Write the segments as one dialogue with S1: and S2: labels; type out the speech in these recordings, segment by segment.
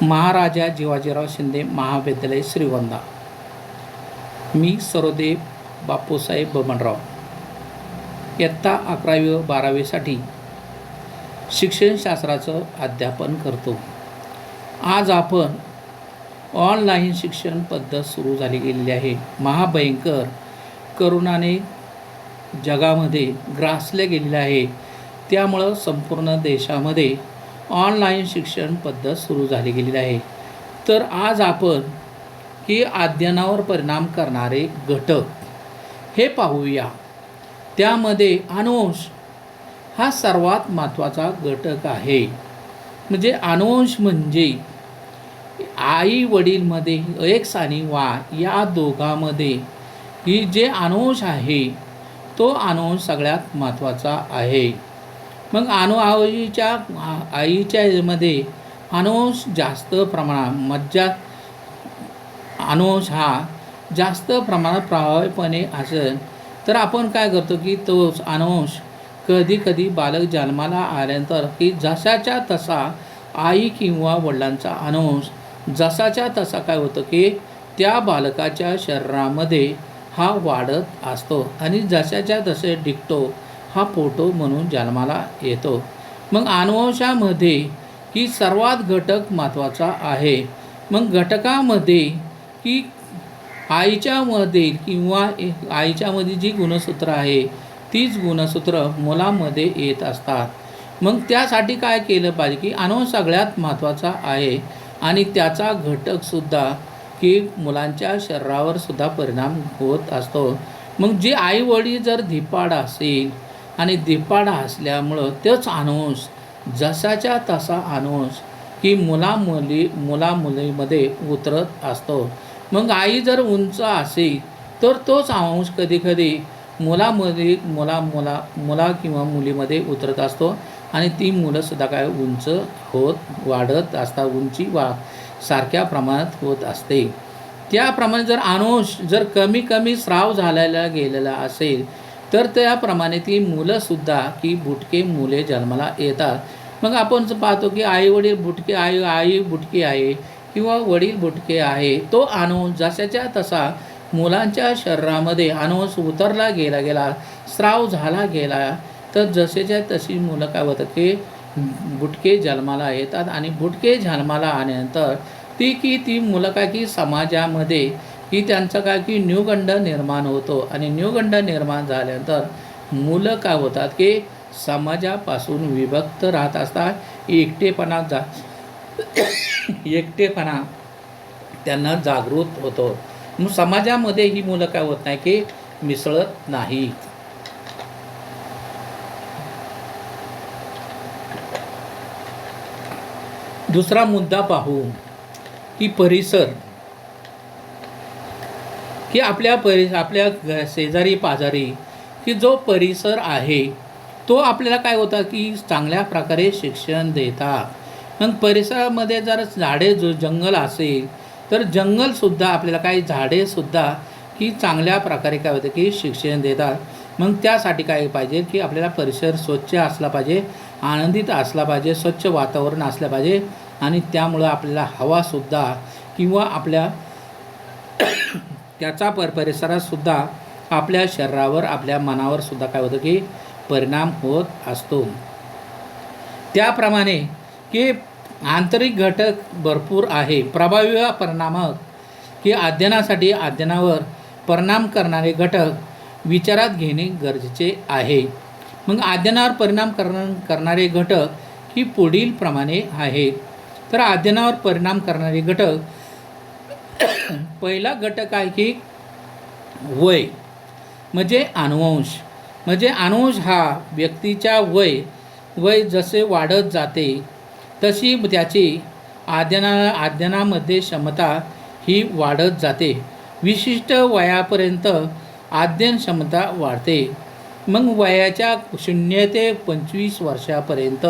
S1: महाराजा जिवाजीराव शिंदे महाविद्यालय श्रीगोंदा. मी सरोदे बापूसाहेब बबनराव. इयत्ता 11वी व 12वीसाठी शिक्षणशास्त्राचं अध्यापन करतो. आज आपण ऑनलाईन शिक्षण पद्धत सुरू झाली गेलेली आहे. महाभयंकर करोनाने जगामध्ये ग्रासले गेलेले आहे. त्यामुळं संपूर्ण देशामध्ये ऑनलाईन शिक्षण पद्धत सुरू झाली गेलेली आहे. तर आज आपण ही अध्ययनावर परिणाम करणारे घटक हे पाहूया. त्यामध्ये अनुवंश हा सर्वात महत्त्वाचा घटक आहे. म्हणजे अनुवंश म्हणजे आई वडीलमध्ये एक्स आणि वाय या दोघांमध्ये ही जे अनुवंश आहे तो अनुवंश सगळ्यात महत्त्वाचा आहे. मग आईच्या मध्ये अनुवंश जास्त प्रमाणात अनुवंश हा जास्त प्रमाणात प्रभावीपणे असेल तर आपण काय करतो की तो अनुवंश कधी बालक जन्माला आल्यानंतर की जसाच्या तसा आई किंवा वडिलांचा अनुवंश जसाच्या तसा काय होतं की त्या बालकाच्या शरीरामध्ये हा वाढत असतो आणि जशाच्या तसे डिक्टो हा फोटो म्हणून जन्माला येतो. मग अनुवंशामध्ये की सर्वात घटक महत्त्वाचा आहे. मग घटकामध्ये की आईच्यामध्ये किंवा आईच्यामध्ये जी गुणसूत्र आहे तीच गुणसूत्र मुलामध्ये येत असतात. मग त्यासाठी काय केलं पाहिजे की अनुवंश सगळ्यात महत्त्वाचा आहे आणि त्याचा घटकसुद्धा की मुलांच्या शरीरावर सुद्धा परिणाम होत असतो. मग जे आई वडील जर धिप्पाड असेल आणि धिप्पाड असल्यामुळं तोच अनुवंश जसाच्या तसा अनुवंश की मुलामुलीमध्ये उतरत असतो. मग आई जर उंच असेल तर तोच अंश कधीकधी मुला किंवा मुलीमध्ये उतरत असतो आणि ती मुलंसुद्धा काय उंच होत वाढत असतात. उंची सारख्या प्रमाणात होत असते. त्याप्रमाणे जर अनुवंश जर कमी स्राव झालेला गेलेला असेल तर त्याप्रमाणे ती मुलंसुद्धा की बुटके मुले जन्माला येतात. मग आपण पाहतो की आई वडील बुटके आई बुटके आहे किंवा वडील बुटके आहे. तो अनुवंश जशाच्या तसा मुलांच्या शरीरामध्ये अनुवंश उतरला गेला स्राव झाला गेला तर जसेच्या तशी मुलं काय होतं की बुटके जन्माला येतात आणि बुटके जन्माला आल्यानंतर ती मुलं काय की समाजामध्ये की त्यांचा काय की न्यूगंड निर्माण होतो आणि न्यूगंड निर्माण झाल्यानंतर मुलं काय होतात की समाजापासून विभक्त राहत असतात. एकटेपणा त्यांना जागृत होतो. मग समाजामध्ये ही मुलं काय होत नाही की मिसळत नाही. दुसरा मुद्दा पाहू की परिसर की आपल्या शेजारी पाजारी की जो परिसर आहे तो आपल्याला काय होता की चांगल्या प्रकारे शिक्षण देतात. मग परिसरामध्ये जर जंगल असेल तर जंगलसुद्धा आपल्याला काही झाडेसुद्धा की चांगल्या प्रकारे काय होतं की शिक्षण देतात. मग त्यासाठी काय पाहिजे की आपल्याला परिसर स्वच्छ असला पाहिजे, आनंदित असला पाहिजे, स्वच्छ वातावरण असलं पाहिजे आणि त्यामुळं आपल्याला हवासुद्धा किंवा आपल्या त्याचा परिसरातसुद्धा आपल्या शरीरावर आपल्या मनावर सुद्धा काय होतं की परिणाम होत असतो. त्याप्रमाणे की आंतरिक घटक भरपूर आहे. प्रभावी व परिणामक की अध्ययनावर परिणाम करणारे घटक विचारात घेणे गरजेचे आहे. मग अध्ययनावर परिणाम करणारे घटक ही पुढील प्रमाणे आहेत. तर अध्ययनावर परिणाम करणारे घटक पहिला घटक आहे की वय म्हणजे अनुवंश. म्हणजे अनुवंश हा व्यक्तीच्या वय जसे वाढत जाते तशी त्याची अध्ययनामध्ये क्षमता ही वाढत जाते. विशिष्ट वयापर्यंत अध्ययन क्षमता वाढते. मग वयाच्या 0 ते 25 वर्षापर्यंत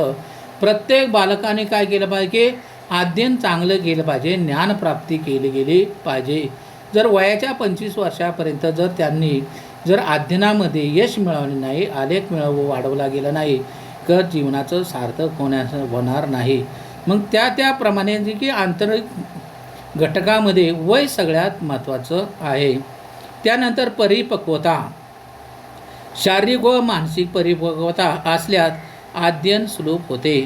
S1: प्रत्येक बालकाने काय केलं पाहिजे की अध्ययन चांगलं केलं पाहिजे, ज्ञानप्राप्ती केली गेली पाहिजे. जर वयाच्या 25 वर्षापर्यंत जर त्यांनी अध्ययनामध्ये यश मिळवले नाही, आलेख वाढवला गेला नाही तर जीवनाचं सार्थक होणार नाही. मग त्याप्रमाणे जे की आंतरिक घटकामध्ये वय सगळ्यात महत्त्वाचं आहे. त्यानंतर परिपक्वता, शारीरिक व मानसिक परिपक्वता असल्यास अध्ययन सुलभ होते.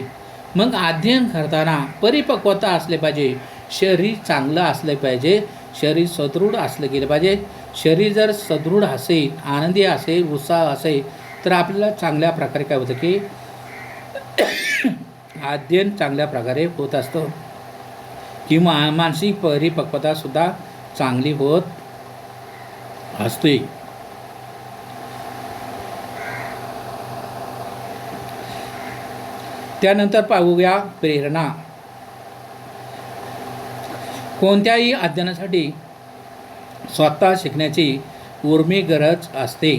S1: मग अध्ययन करताना परिपक्वता असले पाहिजे, शरीर चांगलं असलं पाहिजे, शरीर सदृढ असलं गेलं पाहिजे. शरीर जर सदृढ असेल, आनंदी असेल, उत्साह असेल तर आपल्याला चांगल्या प्रकारे काय होतं की अध्ययन चांगल्या प्रकारे होत असतं किंवा मानसिक परिपक्वतासुद्धा चांगली होत असते. त्यानंतर पाहूया प्रेरणा. कोणत्याही अध्ययनासाठी स्वतः शिकण्याची उर्मी गरज असते.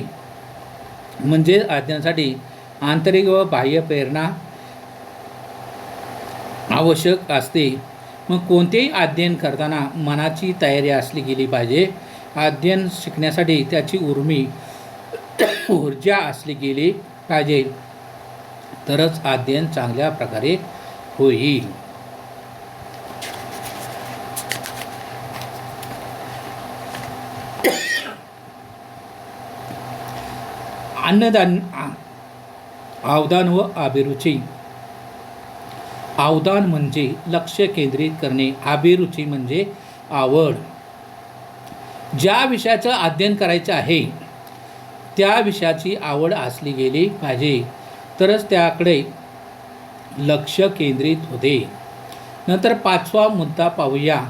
S1: म्हणजे अध्ययनासाठी आंतरिक व बाह्य प्रेरणा आवश्यक असते. मग कोणतेही अध्ययन करताना मनाची तयारी असली गेली पाहिजे. अध्ययन शिकण्यासाठी त्याची ऊर्जा असली गेली पाहिजे, तरच अध्ययन चांगल्या प्रकारे होईल. अवधान व अभिरुची. अवधान म्हणजे लक्ष केंद्रित करणे, अभिरुची म्हणजे आवड. ज्या विषयाचं अध्ययन करायचं आहे त्या विषयाची आवड असली गेली पाहिजे, तरच त्याकडे लक्ष केंद्रित होते. नंतर 5वा मुद्दा पाहूया,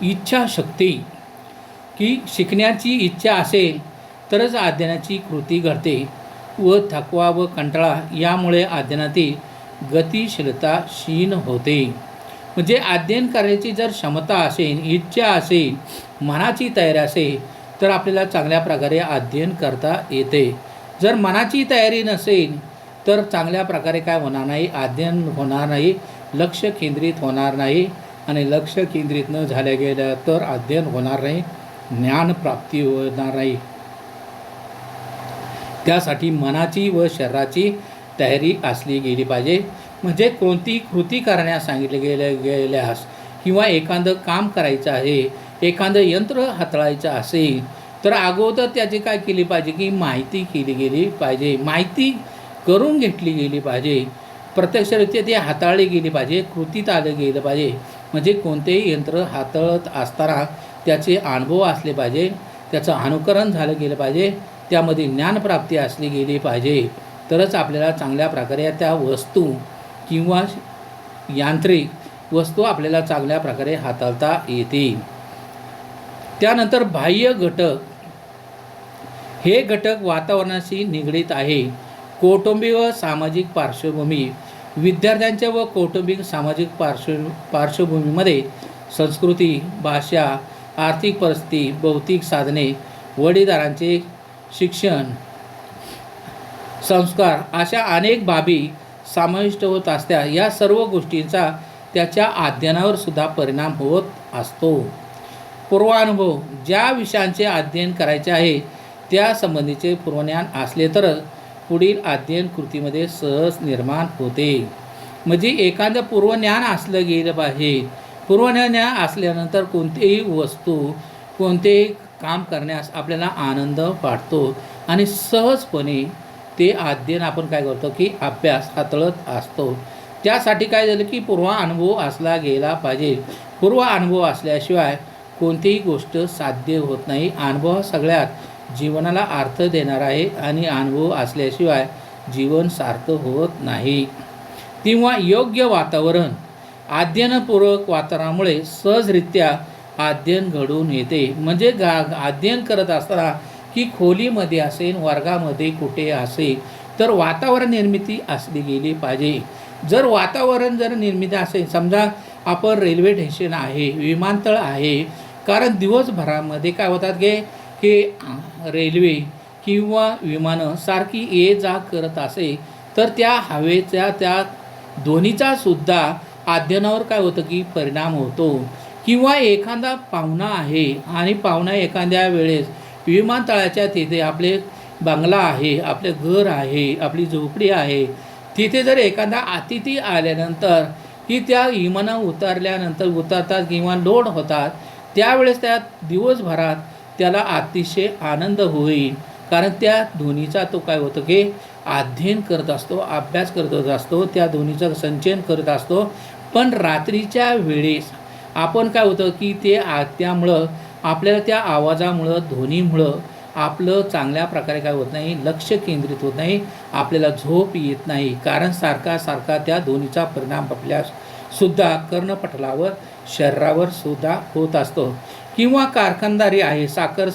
S1: इच्छाशक्ती. की शिकण्याची इच्छा असेल तरच अध्ययनाची कृती घडते व थकवा व कंटाळा यामुळे अध्ययनातील गतिशीलता क्षीण होते. म्हणजे अध्ययन करायची जर क्षमता असेल, इच्छा असेल, मनाची तयारी असेल तर आपल्याला चांगल्या प्रकारे अध्ययन करता येते. जर मनाची तयारी नसेल तर चांगल्या प्रकारे काय होणार नाही, अध्ययन होणार नाही, लक्ष केंद्रित होणार नाही. आणि लक्ष केंद्रित न झाल्या गेलं तर अध्ययन होणार नाही, ज्ञानप्राप्ती होणार नाही. त्यासाठी मनाची व शरीराची तयारी असली गेली पाहिजे. म्हणजे कोणती कृती करण्यास सांगितले गेल्यास किंवा एखादं काम करायचं आहे, एखादं यंत्र हाताळायचं असेल तर अगोदर त्याची काय केली पाहिजे की माहिती केली गेली पाहिजे, माहिती करून घेतली गेली पाहिजे, प्रत्यक्षरित्या ती हाताळली गेली पाहिजे, कृतीत आलं गेलं पाहिजे. म्हणजे कोणतेही यंत्र हाताळत असताना त्याचे अनुभव असले पाहिजे, त्याचं अनुकरण झालं गेलं पाहिजे, त्यामध्ये ज्ञानप्राप्ती असली गेली पाहिजे, तरच आपल्याला चांगल्या प्रकारे त्या वस्तू किंवा यांत्रिक वस्तू आपल्याला चांगल्या प्रकारे हाताळता येतील. त्यानंतर बाह्य घटक. हे घटक वातावरणाशी निगडीत आहे. कौटुंबिक व सामाजिक पार्श्वभूमी. विद्यार्थ्यांच्या व कौटुंबिक सामाजिक पार्श्वभूमीमध्ये संस्कृती, भाषा, आर्थिक परिस्थिती, भौतिक साधने, वडीलधारांचे शिक्षण, संस्कार अशा अनेक बाबी समाविष्ट होत असतात. या सर्व गोष्टींचा त्याच्या अध्ययनावर सुद्धा परिणाम होत असतो. पूर्वानुभव. ज्या विषयांचे अध्ययन करायचे आहे त्या संबंधीचे पूर्वज्ञान असले तरच पुढील अध्ययन कृतीमध्ये सहज निर्माण होते. म्हणजे एखादं पूर्वज्ञान असलं गेलं पाहिजे. पूर्वज्ञान असल्यानंतर कोणतीही वस्तू, कोणतेही काम करण्यास आपल्याला आनंद वाटतो आणि सहजपणे ते अध्ययन आपण काय करतो की अभ्यास हाताळत असतो. त्यासाठी काय झालं की पूर्व अनुभव असला गेला पाहिजे. पूर्व अनुभव असल्याशिवाय कोणतीही गोष्ट साध्य होत नाही. अनुभव सगळ्यात जीवनाला अर्थ देणार आहे आणि अनुभव असल्याशिवाय जीवन सार्थक होत नाही. किंवा योग्य वातावरण. अध्ययनपूर्वक वातावरणामुळे सहजरित्या अध्ययन घडून येते. म्हणजे अध्ययन करत असताना की खोलीमध्ये असेल, वर्गामध्ये कुठे असेल तर वातावरण निर्मिती असली गेली पाहिजे. जर वातावरण निर्मिती असेल, समजा आपण रेल्वे स्टेशन आहे, विमानतळ आहे, कारण दिवसभरामध्ये काय होतात की रेल्वे किंवा विमानं सारखी ये जा करत असेल तर त्या हवेच्या त्या ध्वनीचा सुद्धा अध्ययनावर काय होतं की परिणाम होतो. किंवा एखादा पाहुणा आहे आणि पाहुणा एखाद्या वेळेस विमानतळाच्या तिथे आपले बंगला आहे, आपले घर आहे, आपली झोपडी आहे, तिथे जर एखादा अतिथी आल्यानंतर की त्या इमानं उतरतात किंवा लोड होतात, त्यावेळेस त्या दिवसभरात त्याला अतिशय आनंद होईल. कारण त्या ध्वनीचा तो काय होतं की अध्ययन करत असतो, अभ्यास करत असतो, त्या ध्वनीचं संचयन करत असतो. पण रात्रीच्या वेळेस आपण काय होतं की त्यामुळं आपल्याला त्या आवाजामुळं, ध्वनीमुळं आपलं चांगल्या प्रकारे काय होत नाही, लक्ष केंद्रित होत नाही, आपल्याला झोप येत नाही. कारण सारखा त्या ध्वनीचा परिणाम आपल्यासुद्धा कर्णपटलावर, शरीरावर सुद्धा होत असतो. किंवा कारखानदारी आहे, साखर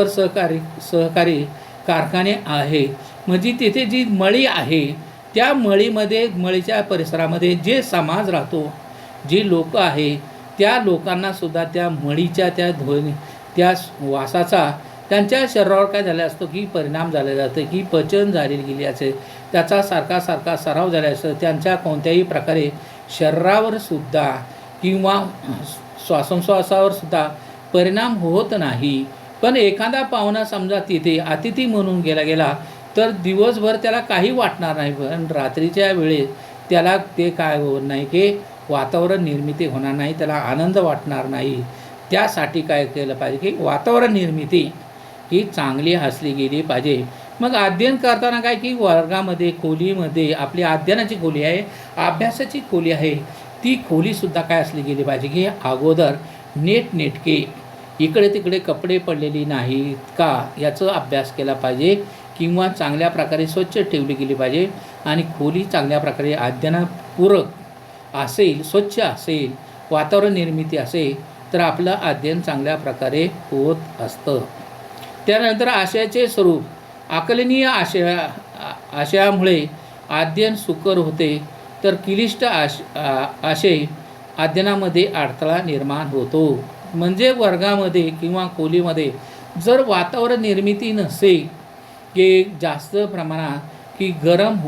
S1: सहकारी कारखाने आहे, म्हणजे तिथे जी मळी आहे, त्या मळीच्या परिसरामध्ये जे समाज राहतो, जी लोक आहे, त्या लोकांनासुद्धा त्या मळीच्या त्या वासाचा त्यांच्या शरीरावर काय झालं असतं की परिणाम झालेला असतं, की पचन झालेली गेली असेल, त्याचा सारखा सराव झाला असतो. त्यांच्या कोणत्याही प्रकारे शरीरावर सुद्धा किंवा श्वासोच्छ्वासावर सुद्धा परिणाम होत नाही. पण एखादा पाहुणा समजा तिथे अतिथी म्हणून गेला तर दिवसभर त्याला काही वाटणार नाही, पण रात्रीच्या वेळेस त्याला ते काय होत नाही की वातावरण निर्मिती होणार नाही, त्याला आनंद वाटणार नाही. त्यासाठी काय केलं पाहिजे की वातावरण निर्मिती ही चांगली असली गेली पाहिजे. मग अध्ययन करताना काय की वर्गामध्ये, खोलीमध्ये आपली अध्ययनाची खोली आहे, अभ्यासाची खोली आहे, ती खोलीसुद्धा काय असली गेली पाहिजे की अगोदर नीटनेटके इकडे तिकडे कपडे पडलेली नाहीत का याचा अभ्यास केला पाहिजे, किंवा चांगल्या प्रकारे स्वच्छ ठेवली गेली पाहिजे. आणि खोली चांगल्या प्रकारे अध्ययनपूरक असेल, स्वच्छ असेल, वातावरण निर्मिती असेल तर आपलं अध्ययन चांगल्या प्रकारे होत असतं. त्यानंतर आशयाचे स्वरूप, आकलनीय आशयामुळे अध्ययन सुकर होते, तर क्लिष्ट आशय अध्ययनामध्ये अडथळा निर्माण होतो. म्हणजे वर्गामध्ये किंवा खोलीमध्ये जर वातावरण निर्मिती नसेल, की जास्त प्रमाणात की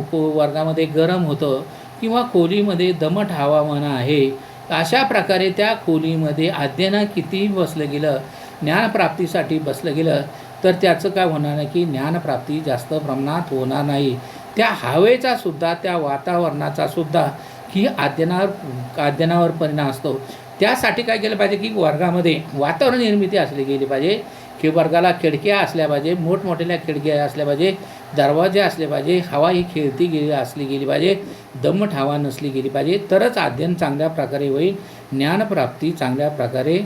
S1: वर्गामध्ये गरम होतं किंवा खोलीमध्ये दमट हवामान आहे, अशा प्रकारे त्या खोलीमध्ये अध्ययन किती बसलं गेलं, ज्ञानप्राप्तीसाठी बसलं गेलं, तर त्याचं काय होणार नाही की ज्ञानप्राप्ती जास्त प्रमाणात होणार नाही. त्या हवेचा सुद्धा, त्या वातावरणाचा सुद्धा की अध्ययनावर परिणाम असतो. त्यासाठी काय केलं पाहिजे की वर्गामध्ये वातावरण निर्मिती असली गेली पाहिजे, की वर्गाला खिडक्या असल्या पाहिजे, मोठमोठ्या खिडक्या असल्या पाहिजे, दरवाजे असले पाहिजे, हवा ही खेळती असली गेली पाहिजे, दमट हवा नसली गेली पाहिजे, तरच अध्ययन चांगल्या प्रकारे होईल, ज्ञानप्राप्ती चांगल्या प्रकारे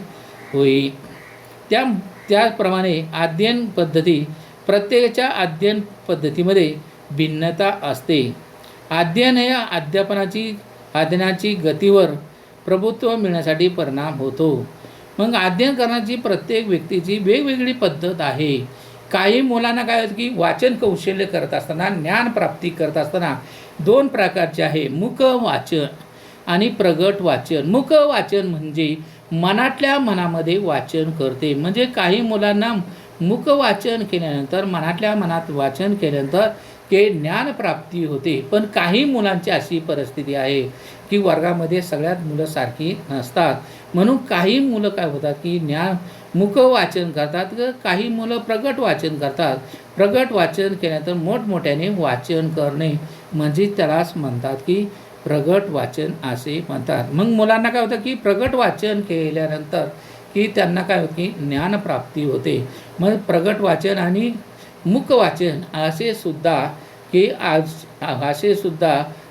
S1: होईल. त्याचप्रमाणे अध्ययन पद्धती, प्रत्येकाच्या अध्ययन पद्धतीमध्ये भिन्नता असते. अध्ययन हे अध्ययनाची गतीवर प्रभुत्व मिळण्यासाठी परिणाम होतो. मग अध्ययन करण्याची प्रत्येक व्यक्तीची वेगवेगळी पद्धत आहे. काही मुलांना काय होतं की वाचन कौशल्य करत असताना, ज्ञानप्राप्ती करत असताना दोन प्रकारचे आहे, मुख वाचन आणि प्रगट वाचन. मुख वाचन म्हणजे मनातल्या मनामध्ये वाचन करते. म्हणजे काही मुलांना मुख वाचन केल्यानंतर, मनातल्या मनात वाचन केल्यानंतर ते ज्ञानप्राप्ती होते. पण काही मुलांची अशी परिस्थिती आहे की वर्गामध्ये सगळ्यात मुलं सारखी नसतात, म्हणून काही मुलं काय होतात की मुख वाचन करतात, काही मुलं प्रगट वाचन करतात. प्रगट वाचन केल्यानंतर मोठमोठ्याने वाचन करणे म्हणजे त्यालाच म्हणतात की प्रगट वाचन असे म्हणतात. मग मुलांना काय होतं की प्रगट वाचन केल्यानंतर की त्यांना काय होतं की ज्ञानप्राप्ती होते. मग प्रगट वाचन आणि मुख वाचन असे सुद्धा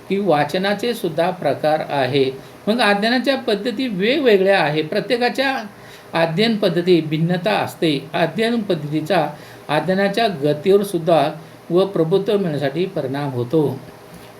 S1: की वाचनाचे सुद्धा प्रकार आहे. मग अध्ययनाच्या पद्धती वेगवेगळ्या आहे. प्रत्येकाच्या अध्ययन पद्धती भिन्नता असते. अध्ययनाच्या गतीवर सुद्धा व प्रभुत्व मिळण्यासाठी परिणाम होतो.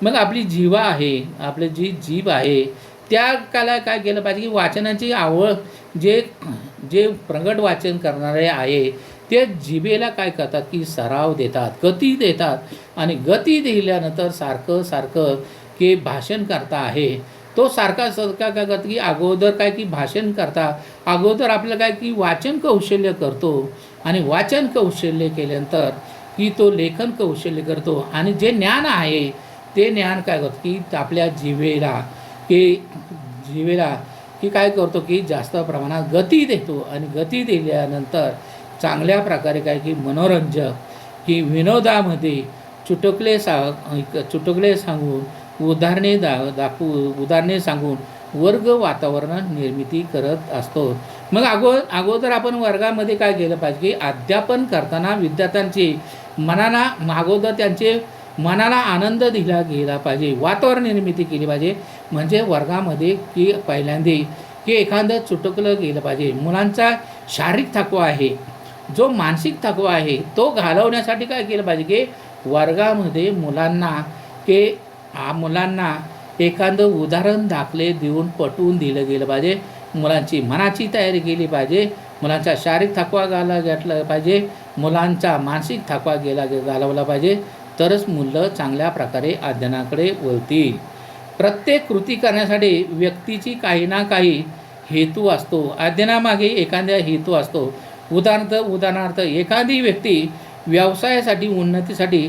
S1: मग आपली जीवा आहे, आपली जी जीभ आहे, त्या काला काय केलं पाहिजे की वाचनाची आवड, जे प्रगट वाचन करणारे आहे ते जिभेला काय करतात की सराव देतात, गती देतात. आणि गती दिल्यानंतर सारखं की भाषण करता आहे, तो सारखा काय करतो की अगोदर काय की भाषण करता अगोदर आपलं काय की वाचन कौशल्य करतो, आणि वाचन कौशल्य केल्यानंतर की तो लेखन कौशल्य करतो. आणि जे ज्ञान आहे ते ज्ञान काय करतो की आपल्या जिभेला की काय करतो की जास्त प्रमाणात गती देतो. आणि गती दिल्यानंतर चांगल्या प्रकारे काय की मनोरंजक की विनोदामध्ये चुटकुले सांगून उदाहरणे सांगून वर्ग वातावरण निर्मिती करत असतो. मग अगोदर आपण वर्गामध्ये काय केलं पाहिजे की अध्यापन करताना विद्यार्थ्यांची अगोदर त्यांचे मनाला आनंद दिला गेला पाहिजे, वातावरण निर्मिती केली पाहिजे. म्हणजे वर्गामध्ये की पहिल्यांदा की एखादं चुटकलं गेलं पाहिजे. मुलांचा शारीरिक थकवा आहे, जो मानसिक थकवा आहे तो घालवण्यासाठी काय केलं पाहिजे की वर्गामध्ये मुलांना एखादं उदाहरण दाखले देऊन पटवून दिलं गेलं पाहिजे. मुलांची मनाची तयारी केली पाहिजे, मुलांचा शारीरिक थकवा घातला पाहिजे, मुलांचा मानसिक थकवा घालवला पाहिजे. तरच मुलं चांगल्या प्रकारे अध्ययनाकडे वळतील. प्रत्येक कृती करण्यासाठी व्यक्तीची काही ना काही हेतू असतो. अध्ययनामागे एखाद्या हेतू असतो. उदाहरणार्थ एखादी व्यक्ती व्यवसायासाठी उन्नतीसाठी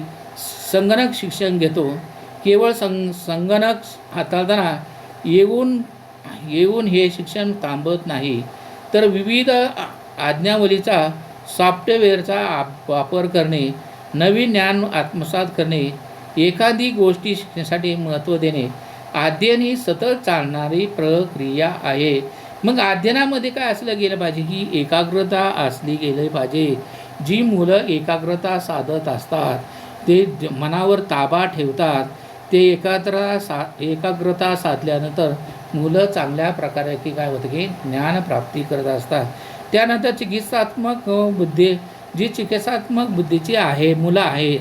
S1: संगणक शिक्षण घेतो. केवळ संगणक हाताळताना येऊन हे शिक्षण थांबत नाही, तर विविध आज्ञावलीचा सॉफ्टवेअरचा वापर करणे, नवीन ज्ञान आत्मसात करणे, एखादी गोष्टी शिकण्यासाठी महत्त्व देणे, अध्ययन ही सतत चालणारी प्रक्रिया आहे. मग अध्ययनामध्ये काय असलं गेलं पाहिजे की एकाग्रता असली गेली पाहिजे. जी मुलं एकाग्रता साधत असतात, ते मनावर ताबा ठेवतात, ते एकाग्रता साधल्यानंतर मुलं चांगल्या प्रकारे की काय होतं की ज्ञानप्राप्ती करत असतात. त्यानंतर चिकित्सात्मक बुद्धीची मुलं आहे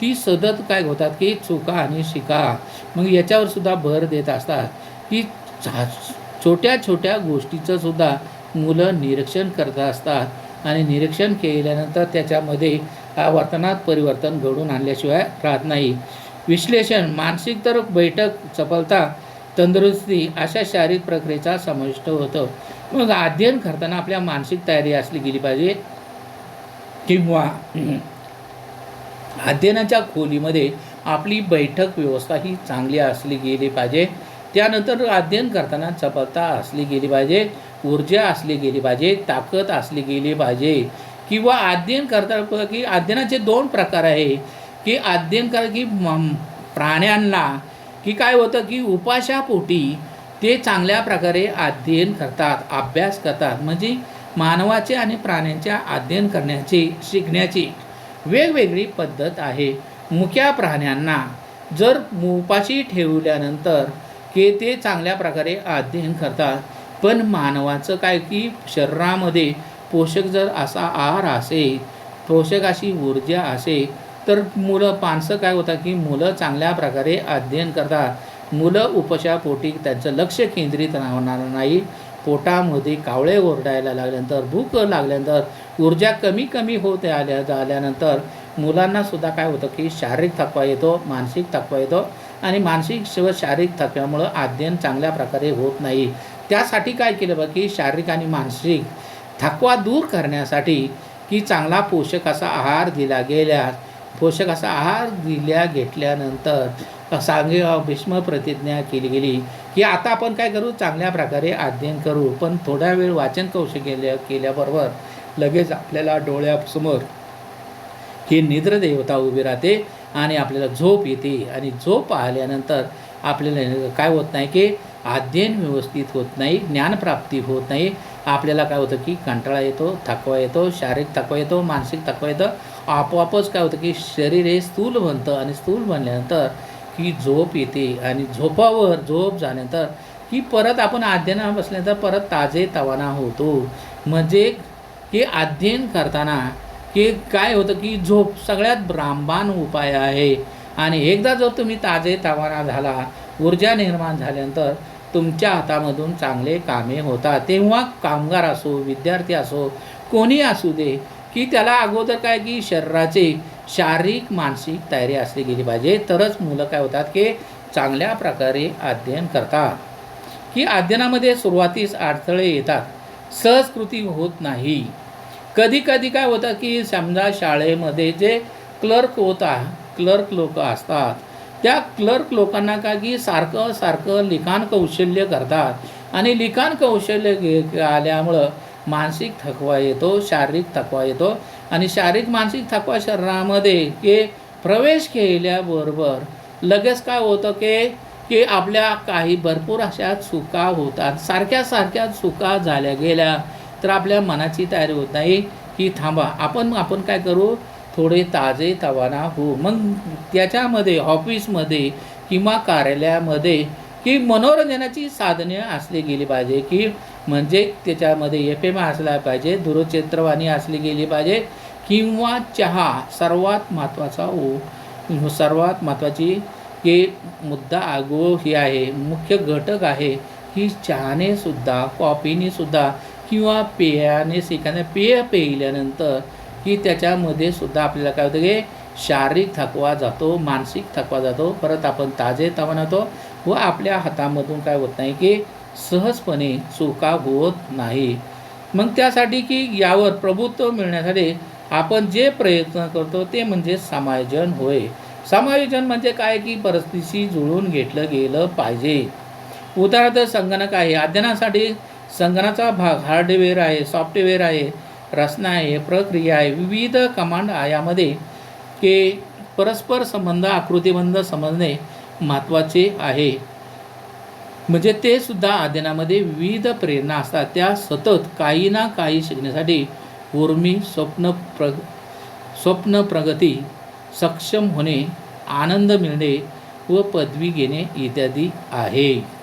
S1: ती सतत काय होतात की चुका आणि शिका. मग याच्यावर सुद्धा भर देत असतात की छोट्या छोट्या गोष्टीचं सुद्धा मुलं निरीक्षण करत असतात आणि निरीक्षण केल्यानंतर त्याच्यामध्ये वर्तनात परिवर्तन घडून आणल्याशिवाय राहत नाही. विश्लेषण, मानसिक तर बैठक, चपलता, तंदुरुस्ती अशा शारीरिक प्रक्रियेचा समाविष्ट होतं. मग अध्ययन करताना आपल्या मानसिक तयारी असली गेली पाहिजे किंवा अध्ययनाच्या खोलीमध्ये आपली बैठक व्यवस्था ही चांगली असली गेली पाहिजे. त्यानंतर अध्ययन करताना चपलता असली गेली पाहिजे, ऊर्जा असली गेली पाहिजे, ताकद असली गेली पाहिजे. किंवा अध्ययन करता की अध्ययनाचे 2 प्रकार आहे की अध्ययन करा की प्राण्यांना की काय होतं की उपाशापोटी ते चांगल्या प्रकारे अध्ययन करतात, अभ्यास करतात. म्हणजे मानवाचे आणि प्राण्यांच्या अध्ययन शिकण्याची वेगवेगळी पद्धत आहे. मुक्या प्राण्यांना जर उपाशी ठेवल्यानंतर की ते चांगल्या प्रकारे अध्ययन करतात. पण मानवाचं काय की शरीरामध्ये पोषक जर असा आहार असेल, पोषक अशी ऊर्जा असेल, तर माणसं काय होतात की मुलं चांगल्या प्रकारे अध्ययन करतात. मुलं उपशापोटी त्यांचं लक्ष केंद्रित होणार नाही. पोटामध्ये कावळे ओरडायला लागल्यानंतर, भूक लागल्यानंतर, ऊर्जा कमी होत झाल्यानंतर मुलांनासुद्धा काय होतं की शारीरिक थकवा येतो, मानसिक थकवा येतो आणि मानसिक व शारीरिक थकव्यामुळं अध्ययन चांगल्या प्रकारे होत नाही. त्यासाठी काय केलं बघ की शारीरिक आणि मानसिक थकवा दूर करण्यासाठी की चांगला पोषक असा आहार घेतल्यानंतर भीष्म प्रतिज्ञा केली गेली की आता आपण काय करू, चांगल्या प्रकारे अध्ययन करू. पण थोडा वेळ वाचन कौशल्य केल्याबरोबर लगेच आपल्याला डोळ्यासमोर ही निद्र देवता उभी राहते आणि आपल्याला झोप येते. आणि झोप आल्यानंतर आपल्याला काय होत नाही की अध्ययन व्यवस्थित होत नाही, ज्ञानप्राप्ती होत नाही. आपल्याला काय होतं की कंटाळा येतो, थकवा येतो, शारीरिक थकवा येतो, मानसिक थकवा येतो. आपोआपच काय होतं की शरीर हे स्थूल बनतं आणि स्थूल बनल्यानंतर की झोप येते आणि झोप झाल्यानंतर की परत आपण अध्ययनात बसल्यानंतर परत ताजेतवाना होतो. म्हणजे की अध्ययन करताना की काय होतं की झोप सगळ्यात रामबाण उपाय आहे. आणि एकदा जर तुम्ही ताजेतवाना झाला, ऊर्जा निर्माण झाल्यानंतर तुमच्या हातामधून चांगले कामे होतात. तेव्हा कामगार असो, विद्यार्थी असो, कोणी असू दे की त्याला अगोदर काय की शरीराचे शारीरिक मानसिक तयारी असली गेली पाहिजे. तरच मुलं काय होतात की चांगल्या प्रकारे अध्ययन करतात. की अध्ययनामध्ये सुरुवातीस अडथळे येतात, सहजकृती होत नाही. कधी काय होतं की समजा शाळेमध्ये जे क्लर्क लोक असतात, त्या क्लर्क लोकांना काय की सारखं लिखाण कौशल्य करतात आणि लिखाण कौशल्य आल्यामुळं मानसिक थकवा येतो, शारीरिक थकवा येतो. आणि शारीरिक मानसिक थकवा शरीरामध्ये की प्रवेश केल्याबरोबर लगेच काय होतं की की आपल्या काही भरपूर अशा चुका होतात. सारख्या सारख्या चुका झाल्या गेल्या तर आपल्या मनाची तयारी होत नाही की थांबा आपण काय करू, थोडे ताजेतवाना होऊ. मग त्याच्यामध्ये ऑफिसमध्ये किंवा कार्यालयामध्ये की मनोरंजनाची साधने असली गेली पाहिजे, की म्हणजे त्याच्यामध्ये FM असला पाहिजे, दूरचित्रवाणी असली गेली पाहिजे किंवा चहा सर्वात महत्त्वाची की मुद्दा हे आहे, मुख्य घटक आहे की चहाने सुद्धा, कॉफीने सुद्धा किंवा एखाद्या पेय पिल्यानंतर की त्याच्यामध्ये सुद्धा आपल्याला काय होतं की शारीरिक थकवा जातो, मानसिक थकवा जातो, परत आपण ताजेतवाना होतो व आपल्या हातामधून काय होत नाही की सहजपणे चुका होत नाही. मग त्यासाठी की यावर प्रभुत्व मिळण्यासाठी आपण जे प्रयत्न करतो ते म्हणजे समायोजन होय. समायोजन म्हणजे काय की परिस्थितीशी जुळवून घेतलं गेलं पाहिजे. उदाहरणार्थ संगणक आहे, अध्ययनासाठी संगणकाचा भाग हार्डवेअर आहे, सॉफ्टवेअर आहे, रचना आहे, प्रक्रिया आहे, विविध कमांड आहे. यामध्ये की परस्पर संबंध, आकृतिबंध समजणे महत्त्वाचे आहे. म्हणजे ते सुद्धा अध्ययनामध्ये विविध प्रेरणा असतात, त्या सतत काही ना काही शिकण्यासाठी उर्मी, स्वप्न प्रगती, सक्षम होणे, आनंद मिळणे व पदवी घेणे इत्यादी आहे.